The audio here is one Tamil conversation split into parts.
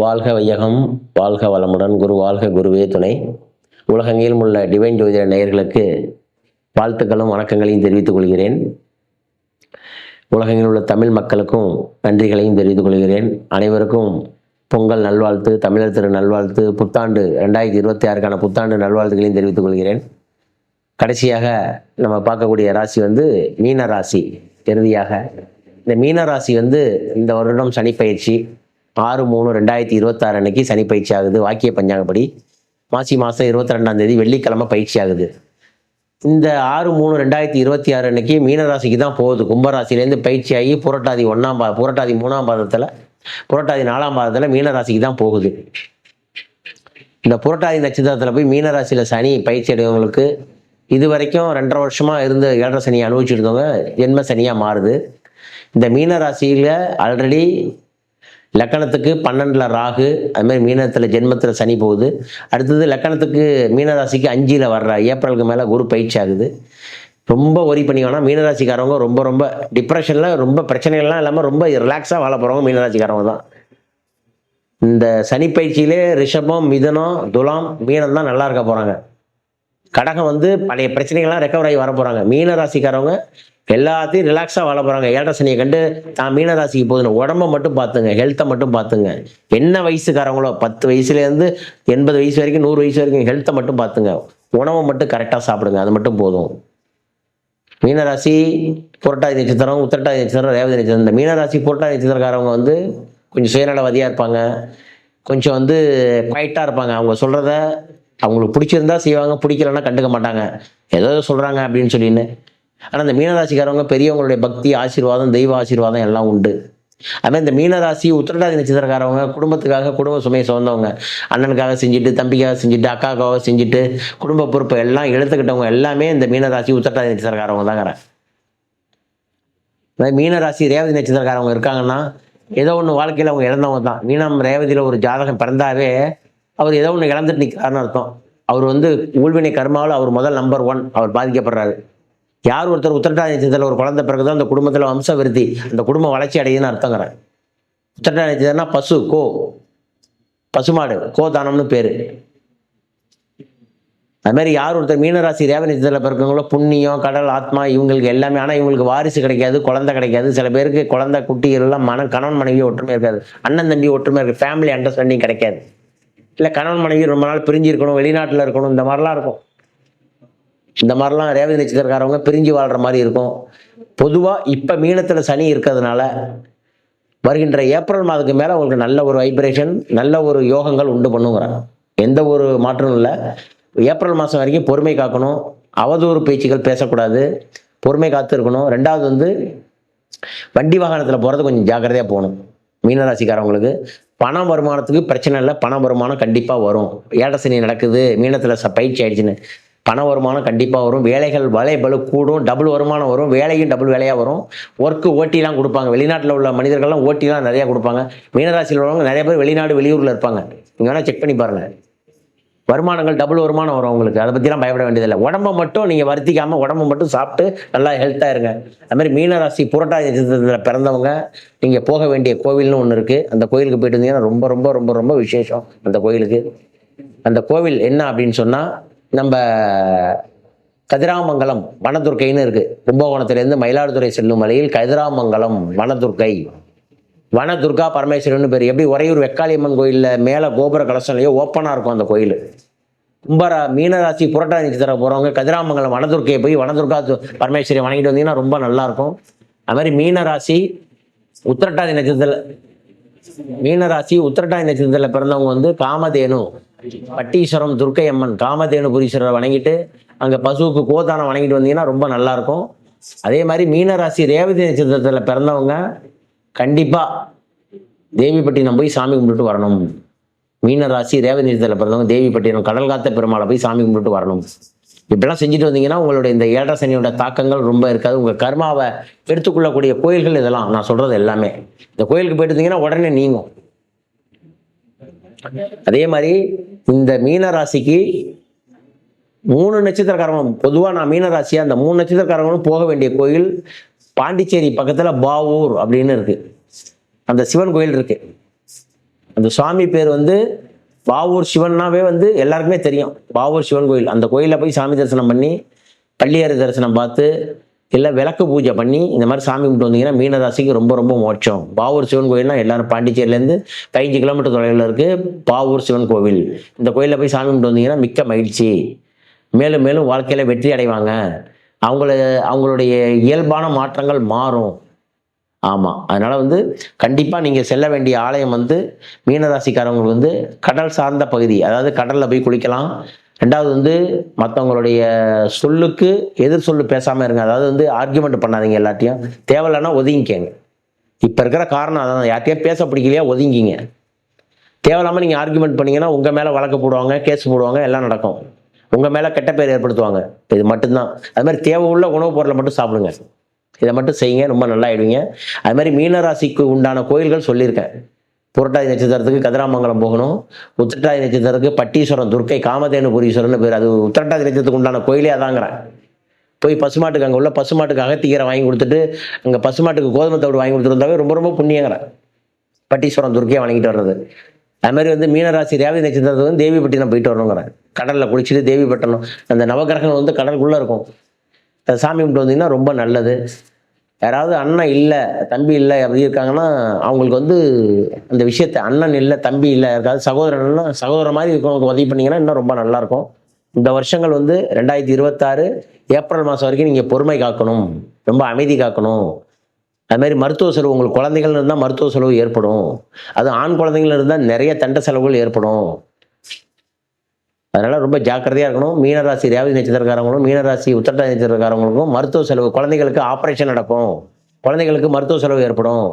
வாழ்க வையகம், வாழ்க வளமுடன், குரு வாழ்க, குருவே துணை. உலகெங்கிலும் உள்ள டிவைன் ஜோதிட நேயர்களுக்கு வாழ்த்துக்களும் வணக்கங்களையும் தெரிவித்துக் கொள்கிறேன். உலகெங்கில் உள்ள தமிழ் மக்களுக்கும் நன்றிகளையும் தெரிவித்துக் கொள்கிறேன். அனைவருக்கும் பொங்கல் நல்வாழ்த்து, தமிழர் திரு நல்வாழ்த்து, புத்தாண்டு 2026க்கான புத்தாண்டு நல்வாழ்த்துக்களையும் தெரிவித்துக் கொள்கிறேன். கடைசியாக நம்ம பார்க்கக்கூடிய ராசி மீன ராசி. இறுதியாக இந்த மீன ராசி இந்த வருடம் சனிப்பயிற்சி 6/3/2026 அன்னைக்கு சனி பயிற்சி ஆகுது. வாக்கிய பஞ்சாங்கப்படி மாசி மாதம் 22ஆம் தேதி வெள்ளிக்கிழமை பயிற்சி ஆகுது. இந்த 6/3/2026 அன்னைக்கு மீனராசிக்கு தான் போகுது. கும்பராசிலேருந்து பயிற்சி ஆகி புரட்டாதி 3ஆம் பாதத்தில், புரட்டாதி 4ஆம் பாதத்தில் மீனராசிக்கு தான் போகுது. இந்த புரட்டாதி நட்சத்திரத்தில் போய் மீனராசியில் சனி பயிற்சி அடைவங்களுக்கு இது வரைக்கும் 2.5 வருஷமாக இருந்து 7.5 சனியை அனுபவிச்சுட்டு இருந்தவங்க ஜென்ம சனியாக மாறுது. இந்த மீனராசியில் ஆல்ரெடி லக்கணத்துக்கு 12ல் ராகு, அதுமாதிரி மீனத்தில் ஜென்மத்தில் சனி போகுது. அடுத்தது லக்கணத்துக்கு மீனராசிக்கு 5ல் வர்ற ஏப்ரலுக்கு மேலே குரு பயிற்சி ஆகுது. ரொம்ப ஒரி பண்ணிக்கோன்னா மீனராசிக்காரவங்க ரொம்ப டிப்ரெஷனில் ரொம்ப பிரச்சனைகள்லாம் இல்லாமல் ரொம்ப ரிலாக்ஸாக வாழ போகிறவங்க மீனராசிக்காரவங்க தான். இந்த சனி பயிற்சியிலே ரிஷபம், மிதுனம், துலாம், மீனம் தான் நல்லா இருக்க போகிறாங்க. கடகம் பழைய பிரச்சனைகள்லாம் ரெக்கவர் ஆகி வர போகிறாங்க. மீனராசிக்காரவங்க எல்லாத்தையும் ரிலாக்ஸாக வாழ போகிறாங்க. 7.5 சனியை கண்டு தான் மீனராசிக்கு போதுன்னு உடம்பை மட்டும் பார்த்துங்க, ஹெல்த்தை மட்டும் பார்த்துங்க. என்ன வயசுக்காரவங்களோ 10 வயசுலேருந்து 80 வயசு வரைக்கும் 100 வயசு வரைக்கும் ஹெல்த்தை மட்டும் பார்த்துங்க. உணவை மட்டும் கரெக்டாக சாப்பிடுங்க, அது மட்டும் போதும். மீனராசி புரட்டாதி நட்சத்திரம், உத்திரட்டாதி நட்சத்திரம், ரேவதி நட்சத்திரம். இந்த மீனராசி புரட்டாதி நட்சத்திரக்காரவங்க கொஞ்சம் சுயநலவாதியாக இருப்பாங்க. கொஞ்சம் குவைட்டாக இருப்பாங்க. அவங்க சொல்கிறத அவங்களுக்கு பிடிச்சிருந்தா செய்வாங்க, பிடிக்கலன்னா கண்டுக்க மாட்டாங்க. ஏதோ சொல்கிறாங்க அப்படின்னு சொல்லின்னு. ஆனால் இந்த மீனராசிக்காரவங்க பெரியவங்களுடைய பக்தி, ஆசீர்வாதம், தெய்வ ஆசீர்வாதம் எல்லாம் உண்டு. அதுமாதிரி இந்த மீனராசி உத்திரட்டாதி நட்சத்திரக்காரவங்க குடும்பத்துக்காக, குடும்ப சுமையை சுமந்தவங்க, அண்ணனுக்காக செஞ்சுட்டு, தம்பிக்காக செஞ்சுட்டு, அக்காக்காக செஞ்சுட்டு, குடும்ப பொறுப்பை எல்லாம் எடுத்துக்கிட்டவங்க எல்லாமே இந்த மீனராசி உத்திரட்டாதி நட்சத்திரக்காரவங்க தாங்கிறேன். மீனராசி ரேவதி நட்சத்திரக்காரவங்க இருக்காங்கன்னா ஏதோ ஒன்று வாழ்க்கையில் அவங்க இழந்தவங்க தான். மீனம் ரேவதியில் ஒரு ஜாதகம் பிறந்தாவே அவர் ஏதோ ஒன்று இழந்துட்டு நிற்கிறாருன்னு அர்த்தம். அவர் ஊழ்வினை கர்மாவில் அவர் முதல் நம்பர் 1 அவர் பாதிக்கப்படுறாரு. யார் ஒருத்தர் உத்திரட்டாதி நட்சத்திரத்தில் ஒரு குழந்தை பிறகுதான் அந்த குடும்பத்தில் வம்ச விருத்தி, அந்த குடும்பம் வளர்ச்சி அடையுதுன்னு அர்த்தங்கிறேன். உத்திரட்டாதி நட்சத்திரம்னா பசு, பசுமாடு, தானம்னு பேரு. அது மாதிரி யார் ஒருத்தர் மீனராசி ரேவதி நட்சத்திரத்தில் பிறக்கவங்களோ புண்ணியம், கடல், ஆத்மா இவங்களுக்கு எல்லாமே. ஆனால் இவங்களுக்கு வாரிசு கிடைக்காது, குழந்தை கிடைக்காது. சில பேருக்கு குழந்தை குட்டிகள்லாம் கணவன் மனைவி ஒற்றுமை இருக்காது, அண்ணன் தம்பி ஒற்றுமை இருக்காது, ஃபேமிலி அண்டர்ஸ்டாண்டிங் கிடைக்காது. இல்லை கணவன் மனைவி ரொம்ப நாள் பிரிஞ்சு இருக்கணும், வெளிநாட்டில் இருக்கணும், இந்த மாதிரிலாம் இருக்கும். இந்த மாதிரிலாம் ரேவதி நட்சத்திரக்காரவங்க பிரிஞ்சு வாழ்கிற மாதிரி இருக்கும். பொதுவாக இப்போ மீனத்தில் சனி இருக்கிறதுனால வருகின்ற ஏப்ரல் மாதத்துக்கு மேலே அவங்களுக்கு நல்ல ஒரு வைப்ரேஷன், நல்ல ஒரு யோகங்கள் உண்டு பண்ணுங்கிறாங்க. எந்த ஒரு மாற்றமும் இல்லை. ஏப்ரல் மாதம் வரைக்கும் பொறுமை காக்கணும், அவதூறு பேச்சுகள் பேசக்கூடாது, பொறுமை காத்து இருக்கணும். 2வது வண்டி வாகனத்தில் போகிறது கொஞ்சம் ஜாக்கிரதையாக போகணும். மீனராசிக்காரவங்களுக்கு பண வருமானத்துக்கு பிரச்சனை இல்லை, பண வருமானம் கண்டிப்பாக வரும். 7.5 சனி நடக்குது, மீனத்தில் பயிற்சி ஆயிடுச்சுன்னு பண வருமானம் கண்டிப்பாக வரும். வேலைகள் வலைபலு கூடும், டபுள் வருமானம் வரும், வேலையும் டபுள் வேலையாக வரும். ஒர்க்கு ஓட்டிலாம் கொடுப்பாங்க. வெளிநாட்டில் உள்ள மனிதர்கள்லாம் ஓட்டிலாம் நிறையா கொடுப்பாங்க. மீனராசியில் உள்ளவங்க நிறைய பேர் வெளிநாடு வெளியூரில் இருப்பாங்க. நீங்கள் வேணால் செக் பண்ணி பாருங்கள். வருமானங்கள் டபுள் வருமானம் வரும் அவங்களுக்கு. அதை பற்றிலாம் பயப்பட வேண்டியதில்லை. உடம்பை மட்டும் நீங்கள் வருத்திக்காமல் உடம்பை மட்டும் சாப்பிட்டு நல்லா ஹெல்த்தாக இருங்க. அதுமாதிரி மீனராசி புரட்டாதி நட்சத்திரத்தில் பிறந்தவங்க நீங்கள் போக வேண்டிய கோவில்னு ஒன்று இருக்குது. அந்த கோயிலுக்கு போயிட்டு இருந்தீங்கன்னா ரொம்ப ரொம்ப ரொம்ப ரொம்ப விசேஷம். அந்த கோயிலுக்கு, அந்த கோவில் என்ன அப்படின்னு சொன்னால் நம்ம கதிராமங்கலம் வனதுர்க்கைன்னு இருக்குது. கும்பகோணத்துலேருந்து மயிலாடுதுறை செல்லும் வழியில் கதிராமங்கலம் வனதுர்க்கை, வனதுர்கா பரமேஸ்வரன் பேர். எப்படி உறையூர் வெக்காளியம்மன் கோயிலில் மேலே கோபுர கலசம்லையோ ஓப்பனாக இருக்கும் அந்த கோயில். மீனராசி புரட்டாதி நட்சத்திரம் போகிறவங்க கதிராமங்கலம் வனதுர்க்கையை போய் வனதுர்கா பரமேஸ்வரியை வணங்கிட்டு வந்தீங்கன்னா ரொம்ப நல்லாயிருக்கும். அது மாதிரி மீனராசி உத்திரட்டாதி நட்சத்திரத்தில் பிறந்தவங்க காமதேனு பட்டீஸ்வரம் துர்க்கை அம்மன், காமதேனு புரீஸ்வரரை வணங்கிட்டு அங்கே பசுவுக்கு கோதானம் வணங்கிட்டு வந்தீங்கன்னா ரொம்ப நல்லாயிருக்கும். அதே மாதிரி மீனராசி ரேவதி நட்சத்திரத்தில் பிறந்தவங்க கண்டிப்பாக தேவிப்பட்டினம் போய் சாமி கும்பிட்டுட்டு வரணும். மீனராசி ரேவதி நட்சத்திரத்தில் பிறந்தவங்க தேவிப்பட்டினம் கடல் காத்த பெருமாளை போய் சாமி கும்பிட்டுட்டு வரணும். இப்படிலாம் செஞ்சுட்டு வந்தீங்கன்னா உங்களுடைய இந்த 7.5 சனியோட தாக்கங்கள் ரொம்ப இருக்காது. உங்கள் கர்மாவை எடுத்துக்கொள்ளக்கூடிய கோயில்கள் இதெல்லாம் நான் சொல்கிறது எல்லாமே. இந்த கோயிலுக்கு போயிட்டு இருந்தீங்கன்னா உடனே நீங்கும். அதே மாதிரி இந்த மீனராசிக்கு 3 நட்சத்திரக்காரங்களும் பொதுவாக நான் மீனராசியாக அந்த 3 நட்சத்திரக்காரங்களும் போக வேண்டிய கோயில் பாண்டிச்சேரி பக்கத்தில் பாவூர் அப்படின்னு இருக்குது. அந்த சிவன் கோயில் இருக்குது. அந்த சுவாமி பேர் வந்து வாவூர் சிவன்னாவே வந்து எல்லாருக்குமே தெரியும். வாவூர் சிவன் கோயில், அந்த கோயிலில் போய் சாமி தரிசனம் பண்ணி பள்ளியறை தரிசனம் பார்த்து இல்லை விளக்கு பூஜை பண்ணி இந்த மாதிரி சாமி கும்பிட்டு வந்தீங்கன்னா மீனராசிக்கு ரொம்ப ரொம்ப மோட்சம். பாவூர் சிவன் கோயில்னா எல்லாரும் பாண்டிச்சேரியிலேருந்து 15 கிலோமீட்டர் தொலைவில் இருக்குது பாவூர் சிவன் கோவில். இந்த கோயிலில் போய் சாமி கும்பிட்டு வந்தீங்கன்னா மிக்க மகிழ்ச்சி, மேலும் மேலும் வாழ்க்கையில் வெற்றி அடைவாங்க, அவங்களுடைய இயல்பான மாற்றங்கள் மாறும். ஆமாம், அதனால் வந்து கண்டிப்பாக நீங்கள் செல்ல வேண்டிய ஆலயம் வந்து மீனராசிக்காரங்களுக்கு வந்து கடல் சார்ந்த பகுதி, அதாவது கடலில் போய் குளிக்கலாம். ரெண்டாவது வந்து மற்றவங்களுடைய சொல்லுக்கு எதிர் சொல்லு பேசாமல் இருங்க. அதாவது வந்து ஆர்கியூமெண்ட் பண்ணாதீங்க, எல்லாத்தையும் தேவையில்லைன்னா ஒதுங்கிக்கங்க. இப்போ இருக்கிற காரணம் அதான், யார்கிட்டயும் பேச பிடிக்கலையா ஒதுங்கிங்க. தேவையில்லாமல் நீங்கள் ஆர்கியூமெண்ட் பண்ணீங்கன்னா உங்கள் மேலே வழக்கு போடுவாங்க, கேஸ் போடுவாங்க, எல்லாம் நடக்கும். உங்கள் மேலே கெட்ட பேர் ஏற்படுத்துவாங்க. இது மட்டும்தான். அது மாதிரி தேவை உள்ள உணவுப் பொருளை மட்டும் சாப்பிடுங்க, இதை மட்டும் செய்யுங்க, ரொம்ப நல்லா ஆயிடுவீங்க. அது மாதிரி மீனராசிக்கு உண்டான கோயில்கள் சொல்லியிருக்கேன். புரட்டாதி நட்சத்திரத்துக்கு கதிராமங்கலம் போகணும். உத்திரட்டாதி நட்சத்திரத்துக்கு பட்டீஸ்வரம் துர்க்கை காமதேனுபுரீஸ்வரன் பேர். அது உத்திரட்டாதி நட்சத்திரத்துக்கு உண்டான கோயிலே அதாங்கிறேன். போய் பசுமாட்டுக்கு அங்கே உள்ள பசுமாட்டுக்கு அகத்திக்கீரை வாங்கி கொடுத்துட்டு அங்கே பசுமாட்டுக்கு கோதுமை தவிடு வாங்கி கொடுத்துருந்தாவே ரொம்ப ரொம்ப புண்ணியங்கிறேன். பட்டீஸ்வரம் துர்க்கையை வணங்கிட்டு வர்றது. அது மாதிரி வந்து மீனராசி ரேவதி நட்சத்திரத்துக்கு வந்து தேவிப்பட்டினம் போயிட்டு வரணுங்கிறேன். கடலில் குளிச்சுட்டு தேவிப்பட்டினம், அந்த நவகிரகங்கள் வந்து கடலுக்குள்ளே இருக்கும். சாமி கும்பிட்டு வந்தீங்கன்னா ரொம்ப நல்லது. யாராவது அண்ணன் இல்லை தம்பி இல்லை அப்படி இருக்காங்கன்னா அவங்களுக்கு வந்து அந்த விஷயத்தை, அண்ணன் இல்லை தம்பி இல்லை யாருக்காவது சகோதரன்னா சகோதரன் மாதிரி இருக்கவங்களுக்கு உதவி பண்ணிங்கன்னா இன்னும் ரொம்ப நல்லாயிருக்கும். இந்த வருஷங்கள் வந்து 2026 ஏப்ரல் மாதம் வரைக்கும் நீங்கள் பொறுமை காக்கணும், ரொம்ப அமைதி காக்கணும். அதுமாதிரி மருத்துவ செலவு, உங்களுக்கு குழந்தைகள் இருந்தால் மருத்துவ செலவு ஏற்படும். அது ஆண் குழந்தைகள் இருந்தால் நிறைய தண்ட செலவுகள் ஏற்படும். அதனால் ரொம்ப ஜாக்கிரதையாக இருக்கணும். மீனராசி ரேவதி நட்சத்திரக்காரங்களும் மீனராசி உத்திரட்டாதி நட்சத்திரக்காரங்களுக்கும் மருத்துவ செலவு, குழந்தைகளுக்கு ஆப்ரேஷன் நடக்கும், குழந்தைகளுக்கு மருத்துவ செலவு ஏற்படும்.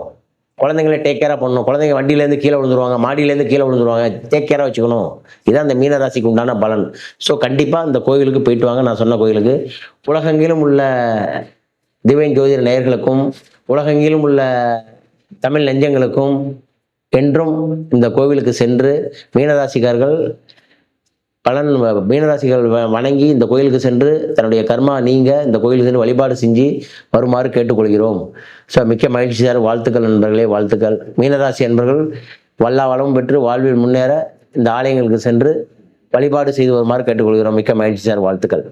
குழந்தைங்களை டேக் கேராக பண்ணணும். குழந்தைங்க வண்டியிலேருந்து கீழே விழுந்துருவாங்க, மாடியிலேருந்து கீழே விழுந்துருவாங்க, டேக் கேராக வச்சுக்கணும். இதுதான் அந்த மீனராசிக்கு உண்டான பலன். ஸோ கண்டிப்பாக இந்த கோயிலுக்கு போயிட்டு வாங்க. நான் சொன்ன கோயிலுக்கு உலகெங்கிலும் உள்ள திவ்யன் ஜோதிட நேயர்களுக்கும் உலகெங்கிலும் உள்ள தமிழ் நெஞ்சங்களுக்கும் என்றும் இந்த கோவிலுக்கு சென்று மீனராசிக்காரர்கள் பலன் மீனராசிகள் வணங்கி இந்த கோயிலுக்கு சென்று தன்னுடைய கர்மா நீங்க இந்த கோயிலுக்கு சென்று வழிபாடு செஞ்சு வருமாறு கேட்டுக்கொள்கிறோம். ஸோ மிக்க மகிழ்ச்சி சார். வாழ்த்துக்கள் நண்பர்களே, வாழ்த்துக்கள். மீனராசி என்பர்கள் வல்லா வளமும் பெற்று வாழ்வில் முன்னேற இந்த ஆலயங்களுக்கு சென்று வழிபாடு செய்து வருமாறு கேட்டுக்கொள்கிறோம். மிக்க மகிழ்ச்சி சார், வாழ்த்துக்கள்.